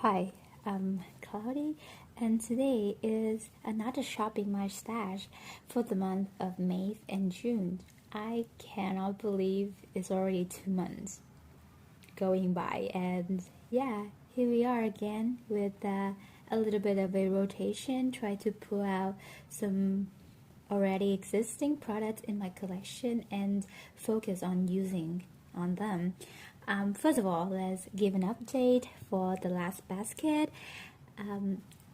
Hi, I'm Cloudy, and today is another shopping my stash for the month of May and June. I cannot believe it's already 2 months going by, and yeah, here we are again with a little bit of a rotation. Try to pull out some already existing products in my collection and focus on using on them. First of all, let's give an update for the last basket.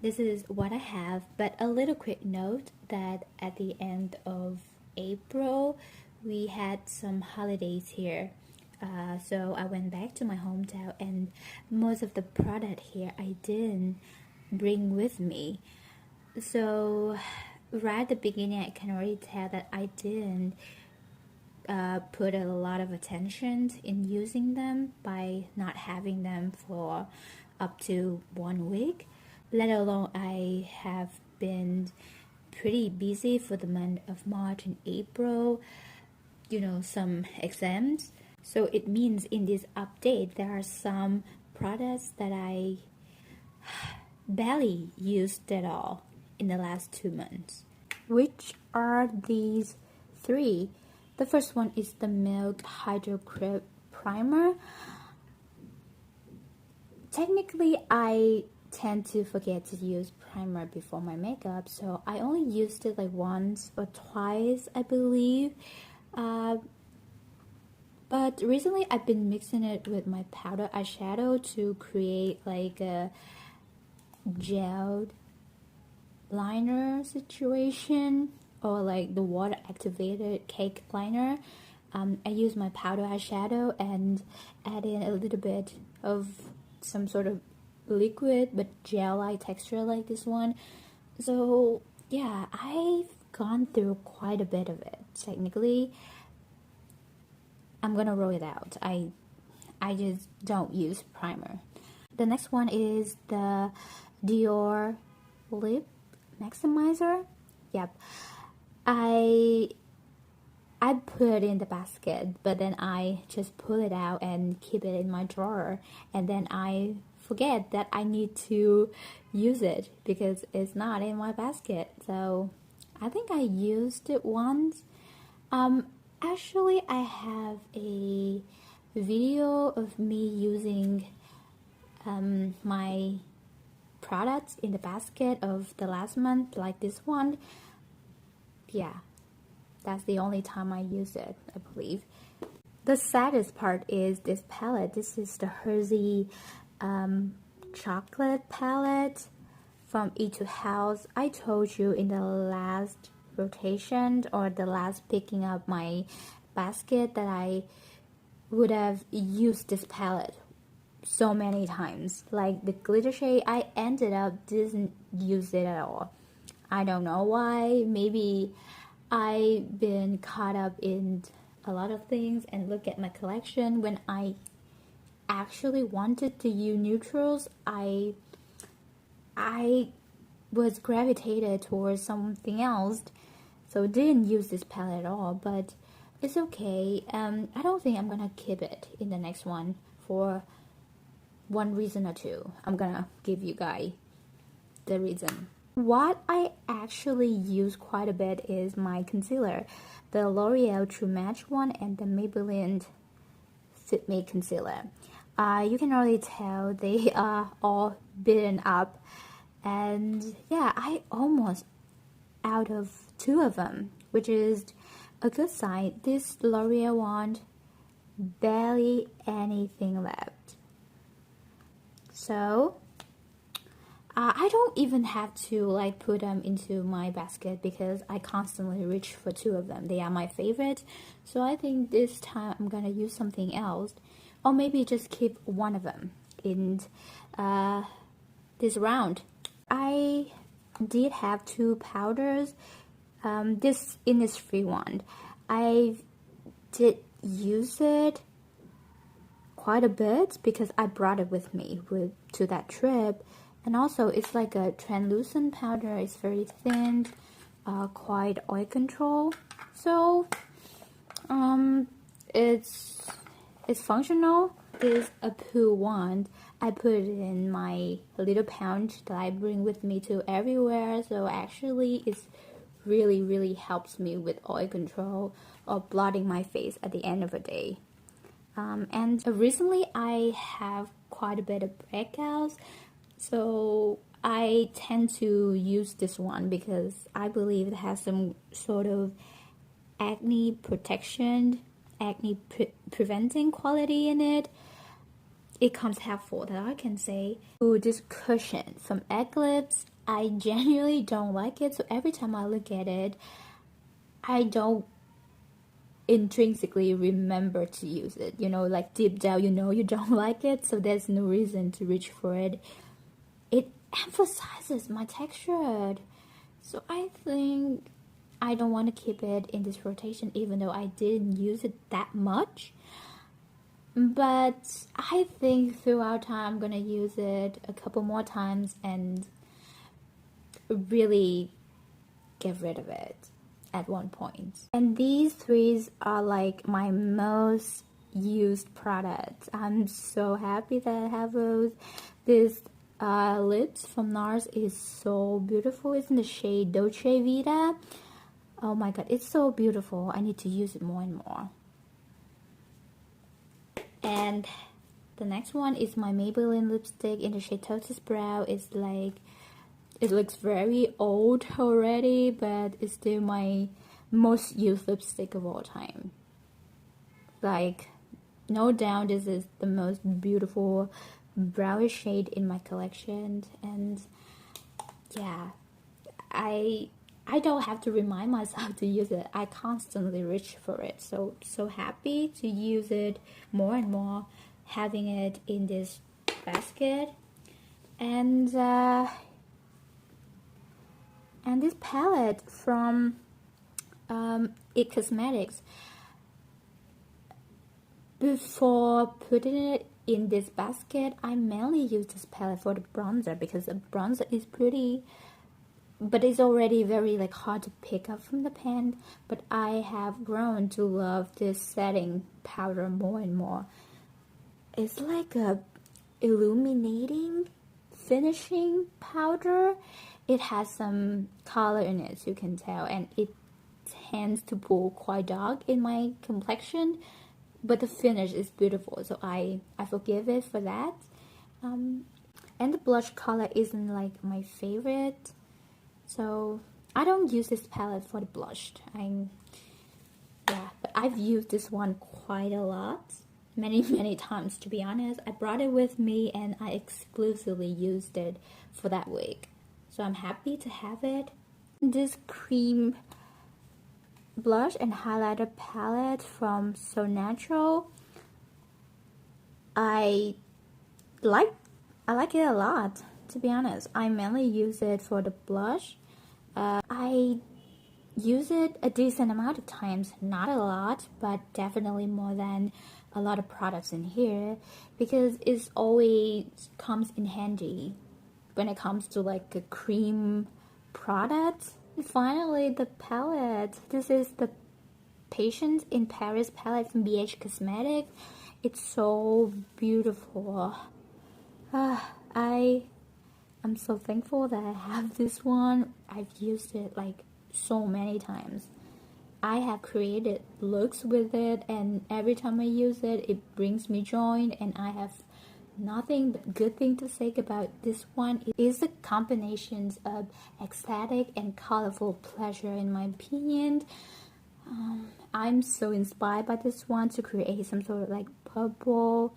This is what I have, but a little quick note that at the end of April, we had some holidays here. So I went back to my hometown, and most of the product here I didn't bring with me. So right at the beginning, I can already tell that I didn't put a lot of attention in using them by not having them for up to 1 week, let alone I have been pretty busy for the month of March and April, some exams. So it means in this update there are some products that I barely used at all in the last 2 months. Which are these three? The first one is the Milk Hydro Cream Primer. Technically, I tend to forget to use primer before my makeup, so I only used it like once or twice, I believe. But recently, I've been mixing it with my powder eyeshadow to create like a gel liner situation, or like the water activated cake liner. I use my powder eyeshadow and add in a little bit of some sort of liquid but gel-like texture like this one. So yeah, I've gone through quite a bit of it. Technically, I'm gonna roll it out. I just don't use primer. The next one is the Dior Lip Maximizer. Yep. I put it in the basket, but then I just pull it out and keep it in my drawer, and then I forget that I need to use it because it's not in my basket. So I think I used it once. Actually, I have a video of me using my products in the basket of the last month, like this one. Yeah, that's the only time I used it, I believe. The saddest part is this palette. This is the Hershey chocolate palette from Etude House. I told you in the last rotation or the last picking up my basket that I would have used this palette so many times. Like the glitter shade, I ended up didn't use it at all. I don't know why. Maybe I've been caught up in a lot of things and look at my collection. When I actually wanted to use neutrals, I was gravitated towards something else, so didn't use this palette at all. But it's okay. I don't think I'm gonna keep it in the next one for one reason or two. I'm gonna give you guys the reason. What I actually use quite a bit is my concealer, the L'Oreal True Match one and the Maybelline Fit Me concealer. You can already tell they are all beaten up, and yeah, I almost out of two of them, which is a good sign. This L'Oreal one, barely anything left. So I don't even have to like put them into my basket because I constantly reach for two of them. They are my favorite. So I think this time I'm gonna use something else, or maybe just keep one of them in this round. I did have two powders. This Innisfree one, I did use it quite a bit because I brought it with me to that trip. And also, it's like a translucent powder. It's very thin, quite oil control. So, it's functional. This a poo wand. I put it in my little pouch that I bring with me to everywhere. So actually it's really helps me with oil control or blotting my face at the end of the day. And recently I have quite a bit of breakouts, so I tend to use this one because I believe it has some sort of acne protection, acne preventing quality in it. It comes helpful that I can say. Ooh, this cushion from Eclipse, I genuinely don't like it, so every time I look at it, I don't intrinsically remember to use it, like deep down you don't like it, so there's no reason to reach for it. It emphasizes my texture, so I think I don't want to keep it in this rotation even though I didn't use it that much. But I think throughout time I'm gonna use it a couple more times and really get rid of it at one point. And these three are like my most used products. I'm so happy that I have those. This lips from NARS is so beautiful. It's in the shade Dolce Vita. Oh my god, it's so beautiful. I need to use it more and more. And the next one is my Maybelline lipstick in the shade Toasted Brow. It's like, it looks very old already, but it's still my most used lipstick of all time. Like, no doubt this is the most beautiful browish shade in my collection. And yeah, I don't have to remind myself to use it. I constantly reach for it. So happy to use it more and more, having it in this basket. And this palette from It Cosmetics. Before putting it in this basket, I mainly use this palette for the bronzer because the bronzer is pretty, but it's already very like hard to pick up from the pan. But I have grown to love this setting powder more and more. It's like a illuminating finishing powder. It has some color in it, so you can tell, and it tends to pull quite dark in my complexion, but the finish is beautiful, so I forgive it for that. And the blush color isn't like my favorite, so I don't use this palette for the blush. But I've used this one quite a lot, many times, to be honest. I brought it with me and I exclusively used it for that week, so I'm happy to have it. This cream blush and highlighter palette from So Natural, I like it a lot, to be honest. I mainly use it for the blush. I use it a decent amount of times, not a lot, but definitely more than a lot of products in here, because it always comes in handy when it comes to like a cream product. Finally, the palette. This is the Patience in Paris palette from BH Cosmetics. It's so beautiful. I'm so thankful that I have this one. I've used it like so many times. I have created looks with it, and every time I use it, it brings me joy, and I have nothing but good thing to say about this one. It is a combination of ecstatic and colorful pleasure, in my opinion. I'm so inspired by this one to create some sort of like purple,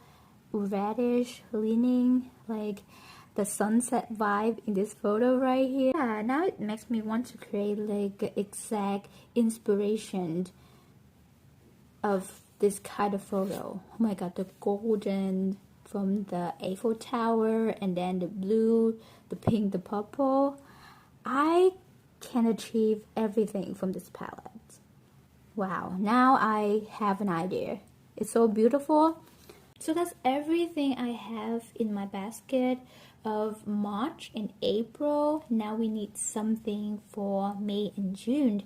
reddish leaning, like the sunset vibe in this photo right here. Yeah, now it makes me want to create like exact inspiration of this kind of photo. Oh my god, the golden from the Eiffel Tower, and then the blue, the pink, the purple. I can achieve everything from this palette. Wow, now I have an idea. It's so beautiful. So that's everything I have in my basket of March and April. Now we need something for May and June.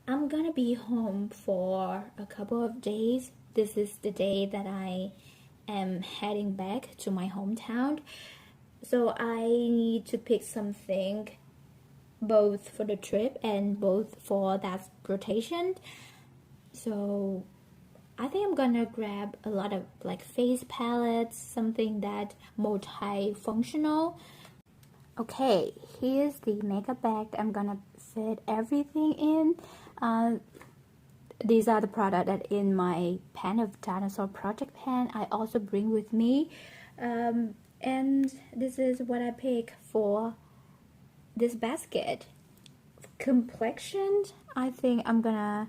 I'm gonna be home for a couple of days. This is the day that I am heading back to my hometown. So I need to pick something both for the trip and both for that rotation. So I think I'm gonna grab a lot of like face palettes, something that multi-functional. Okay, here's the makeup bag that I'm gonna fit everything in. These are the products that in my Pen of Dinosaur project pen I also bring with me. And this is what I pick for this basket. Complexion, I think I'm gonna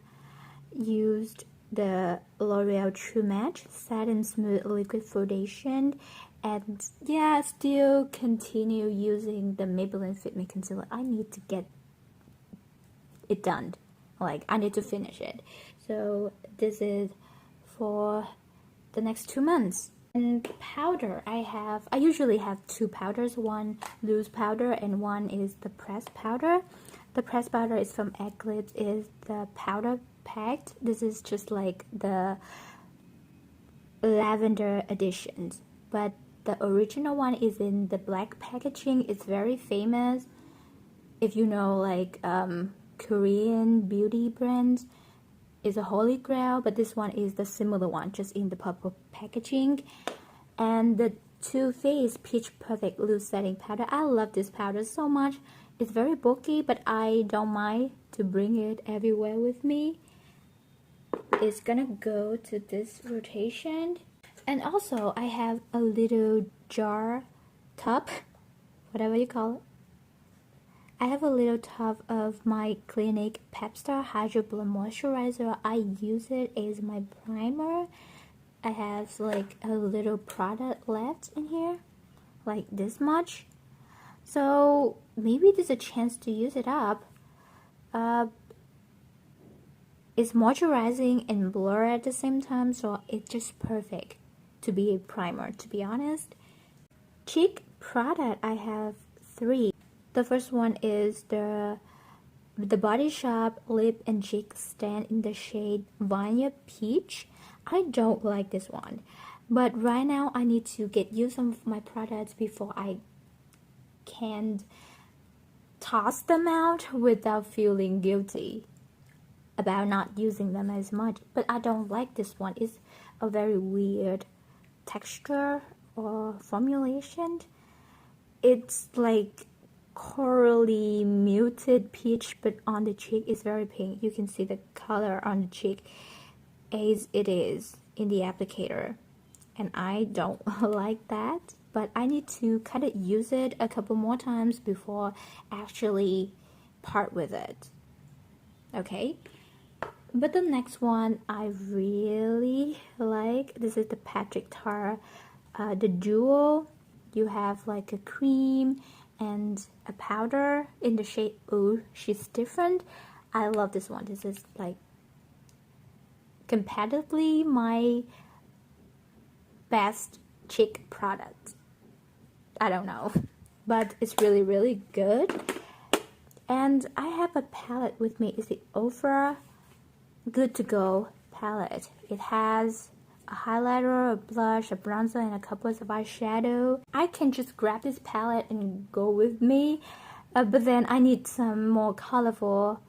use the L'Oreal True Match Satin Smooth Liquid Foundation, and yeah, still continue using the Maybelline Fit Me Concealer. I need to get it done. Like, I need to finish it. So this is for the next 2 months. And powder, I usually have 2 powders, one loose powder and one is the pressed powder. The pressed powder is from Eclipse, is the powder packed. This is just like the lavender editions, but the original one is in the black packaging. It's very famous. If you know, like Korean beauty brands, is a holy grail, but this one is the similar one, just in the purple packaging. And the Too Faced Peach Perfect Loose Setting Powder, I love this powder so much. It's very bulky, but I don't mind to bring it everywhere with me. It's gonna go to this rotation. And also I have a little jar tub, whatever you call it. I have a little tub of my Clinique Pep Star Hydro Blend Moisturizer. I use it as my primer. I have like a little product left in here, like this much. So maybe there's a chance to use it up. It's moisturizing and blur at the same time, so it's just perfect to be a primer, to be honest. Cheek product, I have 3. The first one is the Body Shop Lip and Cheek Stand in the shade Vanilla Peach. I don't like this one, but right now I need to get used some of my products before I can toss them out without feeling guilty about not using them as much. But I don't like this one. It's a very weird texture or formulation. It's like corally muted peach, but on the cheek is very pink. You can see the color on the cheek as it is in the applicator, and I don't like that, but I need to kind of use it a couple more times before actually part with it. Okay, but the next one I really like. This is the Patrick Tar, the duo. You have like a cream and a powder in the shade Ooh, She's Different. I love this one. This is like comparatively my best cheek product. I don't know, but it's really good. And I have a palette with me. It's the Ofra Good to Go palette. It has a highlighter, a blush, a bronzer, and a couple of eyeshadow. I can just grab this palette and go with me, but then I need some more colorful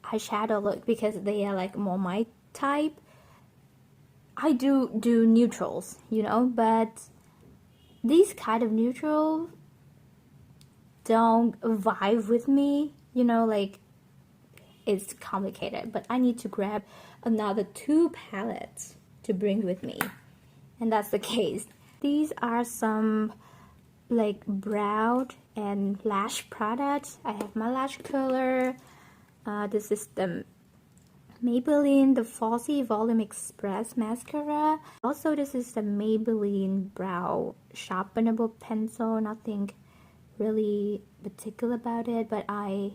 eyeshadow look because they are like more my type. I do neutrals, you know, but these kind of neutrals don't vibe with me, you know, like it's complicated. But I need to grab another 2 palettes to bring with me, and that's the case. These are some like brow and lash products. I have my lash curler. This is the Maybelline the Falsy Volume Express mascara. Also, this is the Maybelline brow sharpenable pencil. Nothing really particular about it, but I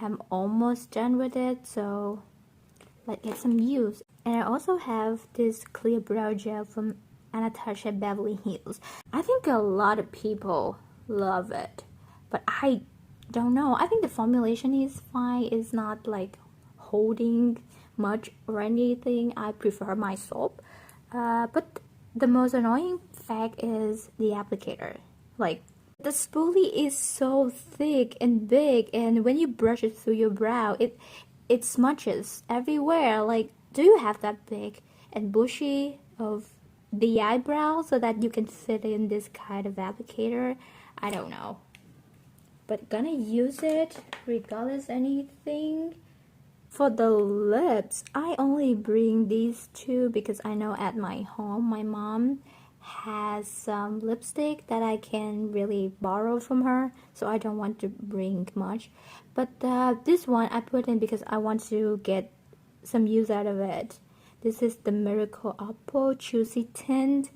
am almost done with it, so let's get some use. And I also have this clear brow gel from Anastasia Beverly Hills. I think a lot of people love it, but I don't know. I think the formulation is fine. It's not like holding much or anything. I prefer my soap, but The most annoying fact is the applicator. Like, the spoolie is so thick and big, and when you brush it through your brow, it smudges everywhere. Like, do you have that big and bushy of the eyebrow so that you can fit in this kind of applicator? I don't know. But gonna use it regardless anything. For the lips, I only bring these two because I know at my home my mom has some lipstick that I can really borrow from her, so I don't want to bring much. But this one I put in because I want to get some use out of it. This is the Miracle Apple Juicy Tint.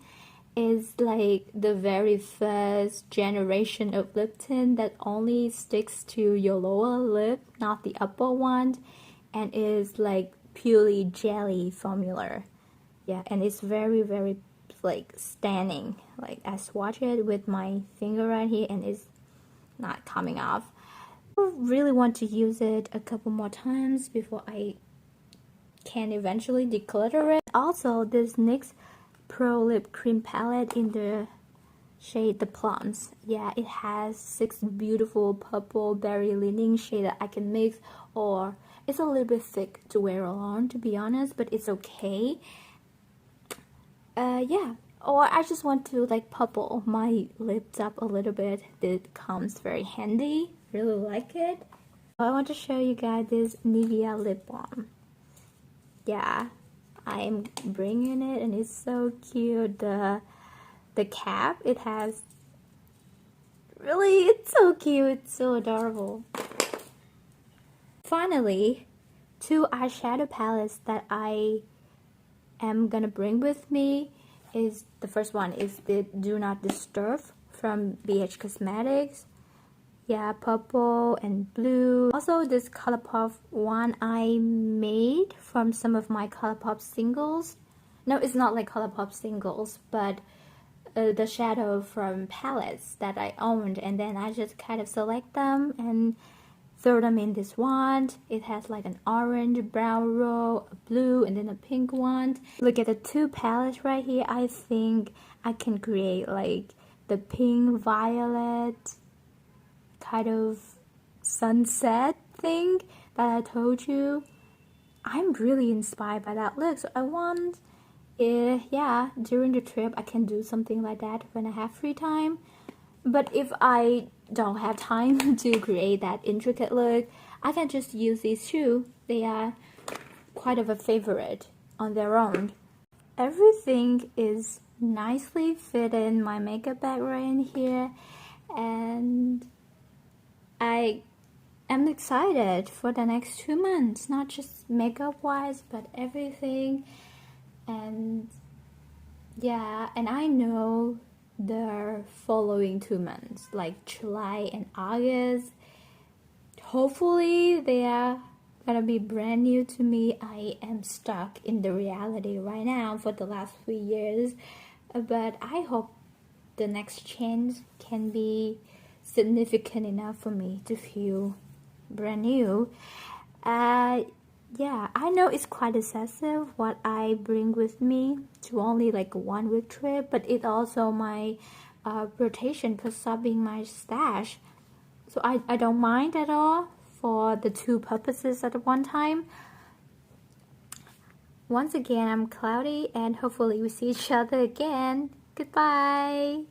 Is like the very first generation of lip tint that only sticks to your lower lip, not the upper one, and is like purely jelly formula. Yeah, and it's very like stunning. Like I swatch it with my finger right here and it's not coming off. I really want to use it a couple more times before I can eventually declutter it. Also, this NYX Pro Lip Cream Palette in the shade The Plums. Yeah, it has 6 beautiful purple berry leaning shade that I can mix, or it's a little bit thick to wear alone, to be honest, but it's okay. Yeah, or I just want to like purple my lips up a little bit. It comes very handy. Really like it. I want to show you guys this Nivea lip balm. Yeah, I'm bringing it and it's so cute. The cap it has, really, it's so cute, it's so adorable. Finally, 2 eyeshadow palettes that I am gonna bring with me is, the first one is the Do Not Disturb from BH Cosmetics. Yeah, purple and blue. Also, this ColourPop one I made from some of my ColourPop singles. No, it's not like ColourPop singles, but the shadow from palettes that I owned, and then I just kind of select them and throw them in this wand. It has like an orange, brown row, a blue, and then a pink one. Look at the 2 palettes right here. I think I can create like the pink, violet, kind of sunset thing that I told you. I'm really inspired by that look, so I want, yeah, during the trip I can do something like that when I have free time. But if I don't have time to create that intricate look, I can just use these 2. They are quite of a favorite on their own. Everything is nicely fit in my makeup bag right in here, and I am excited for the next 2 months, not just makeup wise, but everything. And yeah, and I know the following 2 months, like July and August, hopefully they are gonna be brand new to me. I am stuck in the reality right now for the last 3 years, but I hope the next change can be significant enough for me to feel brand new. Yeah, I know it's quite excessive what I bring with me to only like a 1-week trip, but it also my rotation for subbing my stash, so I don't mind at all for the 2 purposes at one time. Once again, I'm Cloudy, and hopefully we see each other again. Goodbye.